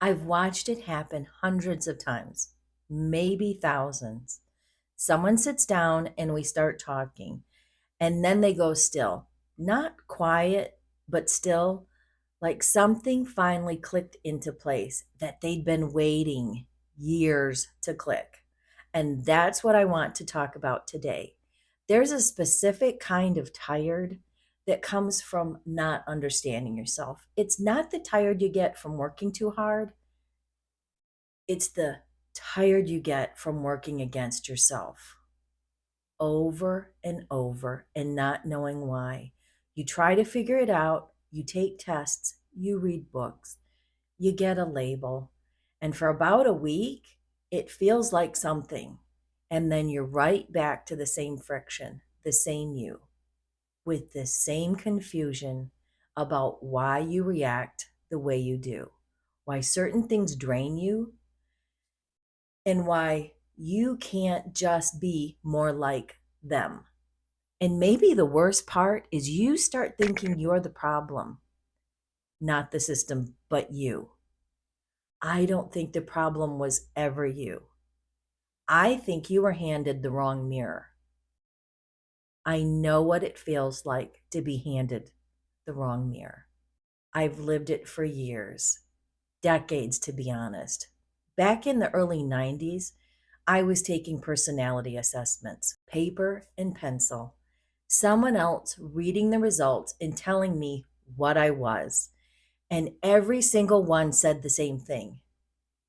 I've watched it happen hundreds of times, maybe thousands. Someone sits down and we start talking, and then they go still. Not quiet, but still, like something finally clicked into place that they'd been waiting years to click. And that's what I want to talk about today. There's a specific kind of tired that comes from not understanding yourself. It's not the tired you get from working too hard, it's the tired you get from working against yourself over and over and not knowing why. You try to figure it out, you take tests, you read books, you get a label, and for about a week, it feels like something. And then you're right back to the same friction, the same you, with the same confusion about why you react the way you do, why certain things drain you, and why you can't just be more like them. And maybe the worst part is you start thinking you're the problem, not the system, but you. I don't think the problem was ever you. I think you were handed the wrong mirror. I know what it feels like to be handed the wrong mirror. I've lived it for years, decades to be honest. Back in the early 90s, I was taking personality assessments, paper and pencil. Someone else reading the results and telling me what I was. And every single one said the same thing: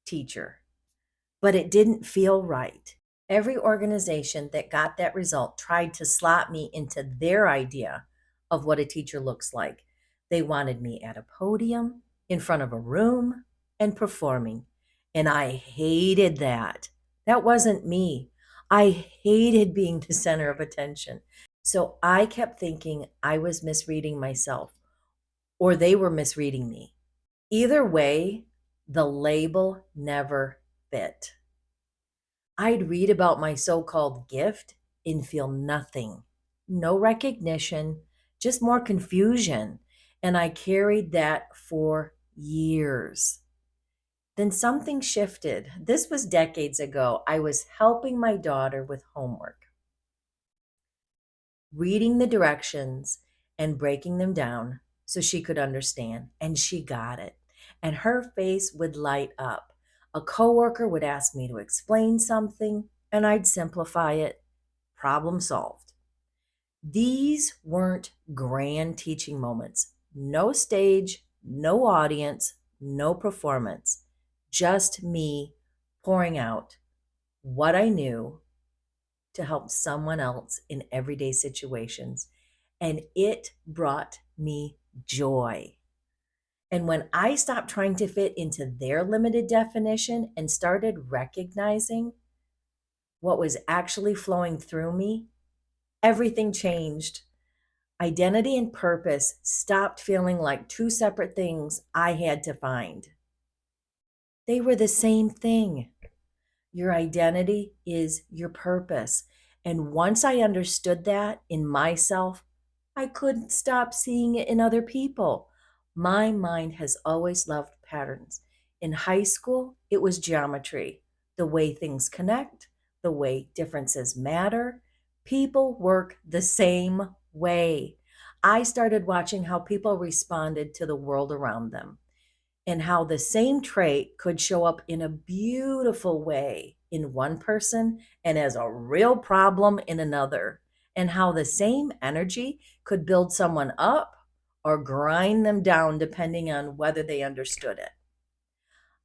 teacher. But it didn't feel right. Every organization that got that result tried to slot me into their idea of what a teacher looks like. They wanted me at a podium, in front of a room, and performing. And I hated that. That wasn't me. I hated being the center of attention. So I kept thinking I was misreading myself or they were misreading me. Either way, the label never fit. I'd read about my so called gift and feel nothing, no recognition, just more confusion. And I carried that for years. Then something shifted. This was decades ago. I was helping my daughter with homework, reading the directions and breaking them down so she could understand. And she got it. And her face would light up. A coworker would ask me to explain something, and I'd simplify it. Problem solved. These weren't grand teaching moments. No stage, no audience, no performance. Just me pouring out what I knew to help someone else in everyday situations. And it brought me joy. And when I stopped trying to fit into their limited definition and started recognizing what was actually flowing through me, everything changed. Identity and purpose stopped feeling like two separate things I had to find. They were the same thing. Your identity is your purpose. And once I understood that in myself, I couldn't stop seeing it in other people. My mind has always loved patterns. In high school, it was geometry, the way things connect, the way differences matter. People work the same way. I started watching how people responded to the world around them and how the same trait could show up in a beautiful way in one person and as a real problem in another, and how the same energy could build someone up or grind them down depending on whether they understood it.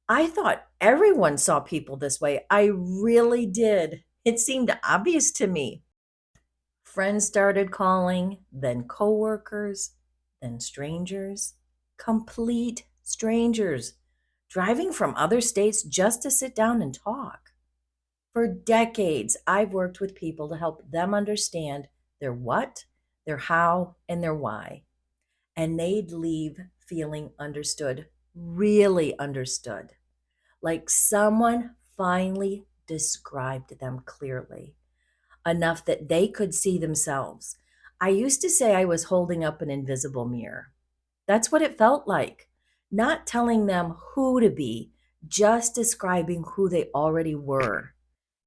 I thought everyone saw people this way. I really did. It seemed obvious to me. Friends started calling, then coworkers, then strangers, complete strangers, driving from other states just to sit down and talk. For decades, I've worked with people to help them understand their what, their how, and their why. And they'd leave feeling understood, really understood, like someone finally described them clearly enough that they could see themselves. I used to say I was holding up an invisible mirror. That's what it felt like. Not telling them who to be, just describing who they already were.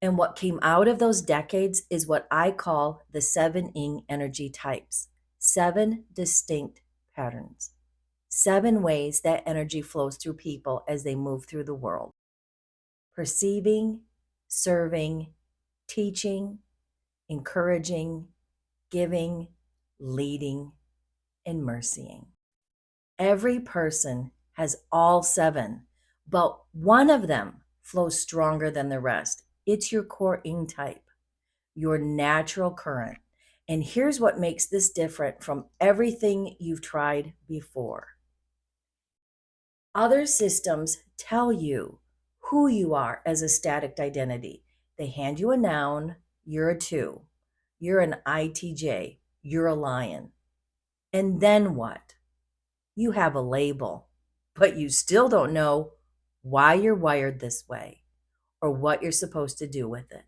And what came out of those decades is what I call the 7 energy types, 7 distinct patterns, 7 ways that energy flows through people as they move through the world: perceiving, serving, teaching, encouraging, giving, leading, and mercying. Every person has all 7, but one of them flows stronger than the rest. It's your core ing type, your natural current. And here's what makes this different from everything you've tried before. Other systems tell you who you are as a static identity. They hand you a noun, you're a 2. You're an ITJ, you're a lion. And then what? You have a label, but you still don't know why you're wired this way or what you're supposed to do with it.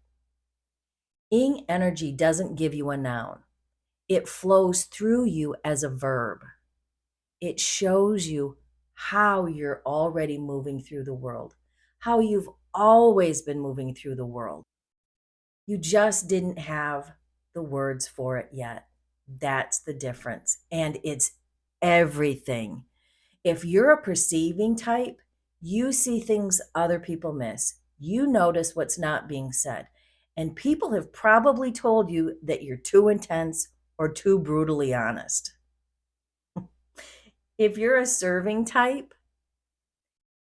Ing energy doesn't give you a noun. It flows through you as a verb. It shows you how you're already moving through the world, how you've always been moving through the world. You just didn't have the words for it yet. That's the difference. And it's everything. If you're a perceiving type, you see things other people miss. You notice what's not being said. And people have probably told you that you're too intense or too brutally honest. If you're a serving type,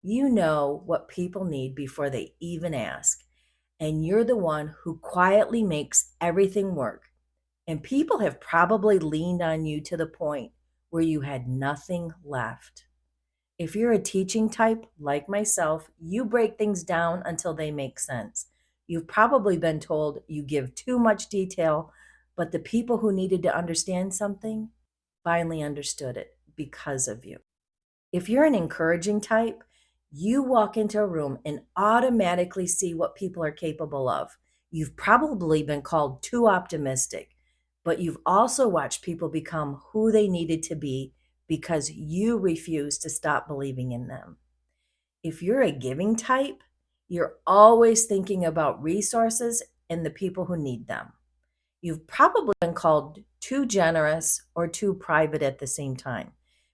you know what people need before they even ask. And you're the one who quietly makes everything work. And people have probably leaned on you to the point where you had nothing left. If you're a teaching type like myself, you break things down until they make sense. You've probably been told you give too much detail, but the people who needed to understand something finally understood it because of you. If you're an encouraging type, you walk into a room and automatically see what people are capable of. You've probably been called too optimistic, but you've also watched people become who they needed to be because you refuse to stop believing in them. If you're a giving type, you're always thinking about resources and the people who need them. You've probably been called too generous or too private at the same time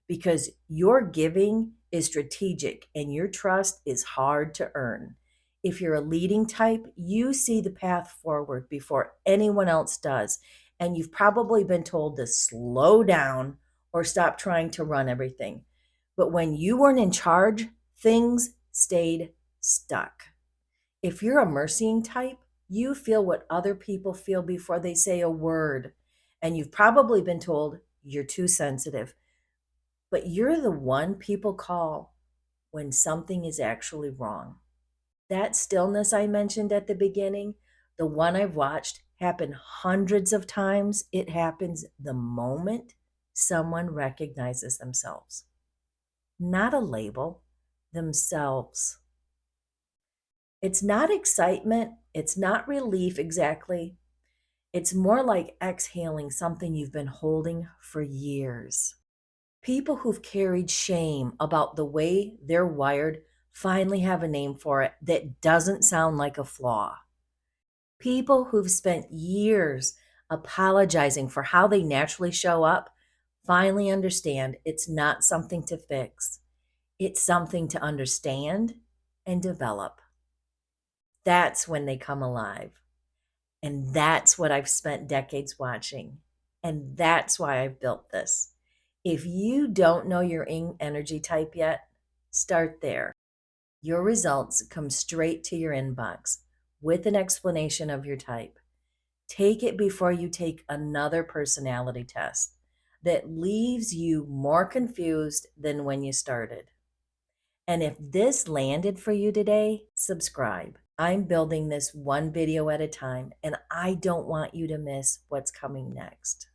because your giving is strategic and your trust is hard to earn. If you're a leading type, you see the path forward before anyone else does. And you've probably been told to slow down or stop trying to run everything. But when you weren't in charge, things stayed stuck. If you're a mercying type, you feel what other people feel before they say a word. And you've probably been told you're too sensitive. But you're the one people call when something is actually wrong. That stillness I mentioned at the beginning, the one I've watched happen hundreds of times, it happens the moment someone recognizes themselves. Not a label, themselves. It's not excitement, it's not relief exactly. It's more like exhaling something you've been holding for years. People who've carried shame about the way they're wired finally have a name for it that doesn't sound like a flaw. People who've spent years apologizing for how they naturally show up finally understand it's not something to fix, it's something to understand and develop. That's when they come alive. And that's what I've spent decades watching. And that's why I've built this. If you don't know your energy type yet, start there. Your results come straight to your inbox with an explanation of your type. Take it before you take another personality test that leaves you more confused than when you started. And if this landed for you today, subscribe. I'm building this one video at a time, and I don't want you to miss what's coming next.